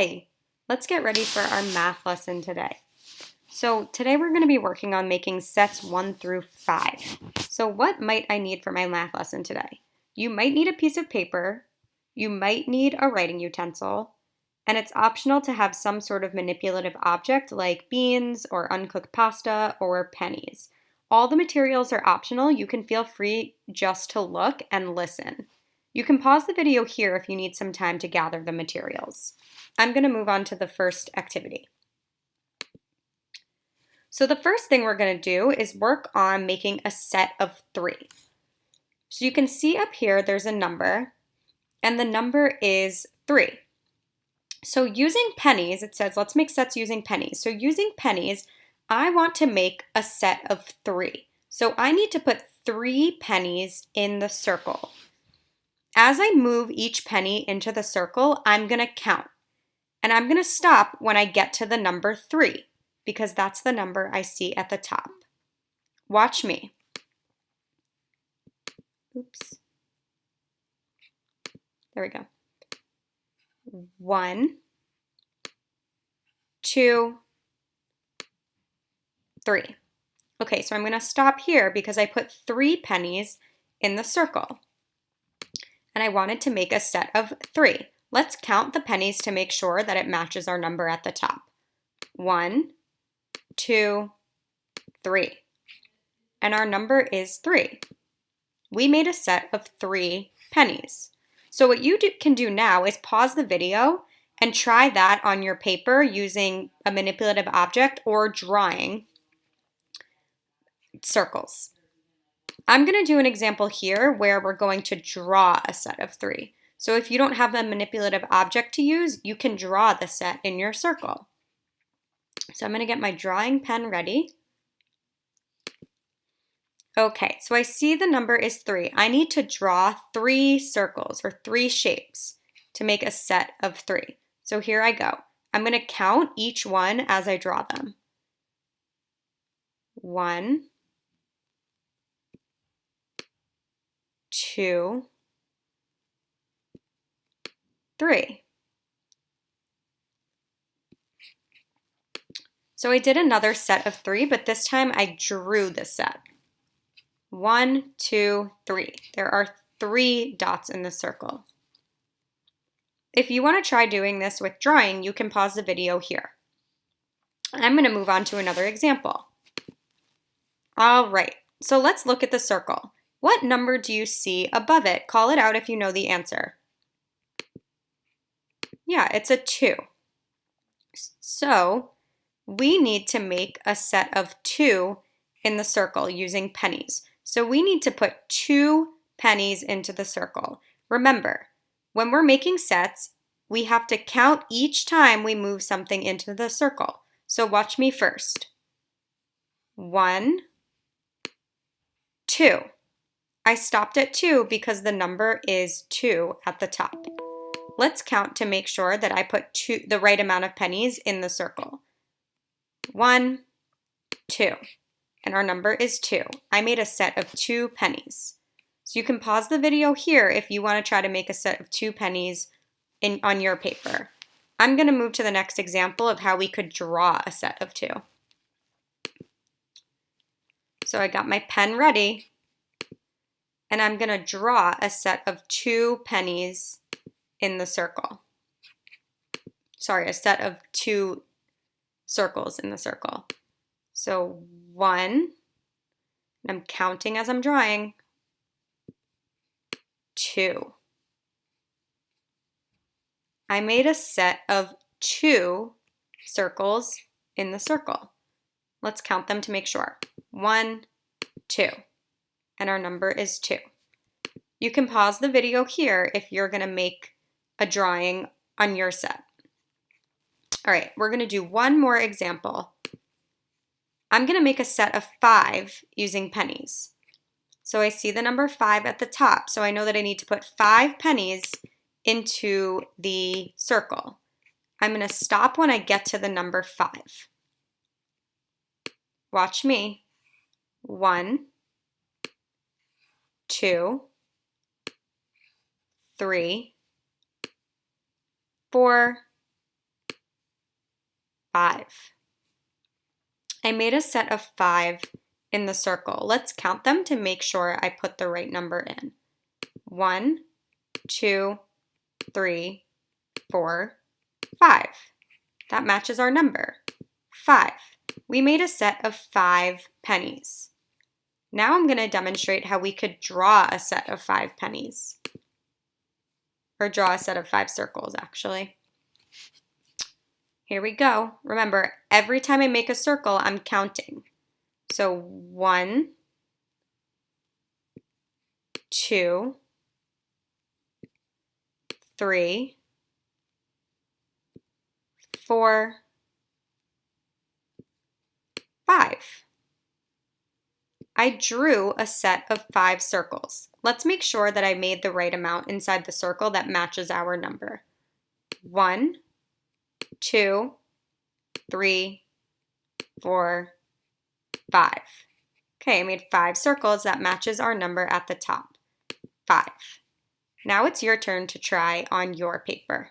Hey, let's get ready for our math lesson today. So today we're going to be working on making sets 1 through 5. So what might I need for my math lesson today? You might need a piece of paper, you might need a writing utensil, and it's optional to have some sort of manipulative object like beans or uncooked pasta or pennies. All the materials are optional. You can feel free just to look and listen. You can pause the video here if you need some time to gather the materials. I'm going to move on to the first activity. So the first thing we're going to do is work on making a set of 3. So you can see up here there's a number, and the number is 3. So using pennies, it says let's make sets using pennies. So using pennies, I want to make a set of 3. So I need to put 3 pennies in the circle. As I move each penny into the circle, I'm going to count. And I'm going to stop when I get to the number 3 because that's the number I see at the top. Watch me. Oops. There we go. 1, 2, 3. Okay, so I'm going to stop here because I put 3 pennies in the circle. And I wanted to make a set of 3. Let's count the pennies to make sure that it matches our number at the top. 1, 2, 3. And our number is 3. We made a set of 3 pennies. So what you can do now is pause the video and try that on your paper using a manipulative object or drawing circles. I'm going to do an example here where we're going to draw a set of 3. So if you don't have a manipulative object to use, you can draw the set in your circle. So I'm going to get my drawing pen ready. Okay, so I see the number is 3. I need to draw 3 circles or 3 shapes to make a set of 3. So here I go. I'm going to count each one as I draw them. 1, 2, 3. So I did another set of 3, but this time I drew the set. 1, 2, 3. There are 3 dots in the circle. If you want to try doing this with drawing, you can pause the video here. I'm going to move on to another example. All right, so let's look at the circle. What number do you see above it? Call it out if you know the answer. Yeah, it's a 2. So we need to make a set of 2 in the circle using pennies. So we need to put 2 pennies into the circle. Remember, when we're making sets, we have to count each time we move something into the circle. So watch me first. 1, 2. I stopped at 2 because the number is 2 at the top. Let's count to make sure that I put the right amount of pennies in the circle. 1, 2. And our number is 2. I made a set of 2 pennies. So you can pause the video here if you want to try to make a set of 2 pennies on your paper. I'm going to move to the next example of how we could draw a set of 2. So I got my pen ready, and I'm going to draw a set of 2 pennies in the circle. Sorry, a set of 2 circles in the circle. So 1, and I'm counting as I'm drawing, 2. I made a set of 2 circles in the circle. Let's count them to make sure. 1, 2, and our number is 2. You can pause the video here if you're going to make a drawing on your set. All right, we're going to do one more example. I'm going to make a set of 5 using pennies. So I see the number 5 at the top, so I know that I need to put 5 pennies into the circle. I'm going to stop when I get to the number 5. Watch me. 1, 2, 3, 4, 5. I made a set of 5 in the circle. Let's count them to make sure I put the right number in. 1, 2, 3, 4, 5. That matches our number, 5. We made a set of 5 pennies. Now I'm going to demonstrate how we could draw a set of 5 pennies. Or draw a set of 5 circles, actually. Here we go. Remember, every time I make a circle, I'm counting. So 1, 2, 3, 4, 5. I drew a set of 5 circles. Let's make sure that I made the right amount inside the circle that matches our number. 1, 2, 3, 4, 5. Okay, I made 5 circles that matches our number at the top, 5. Now it's your turn to try on your paper.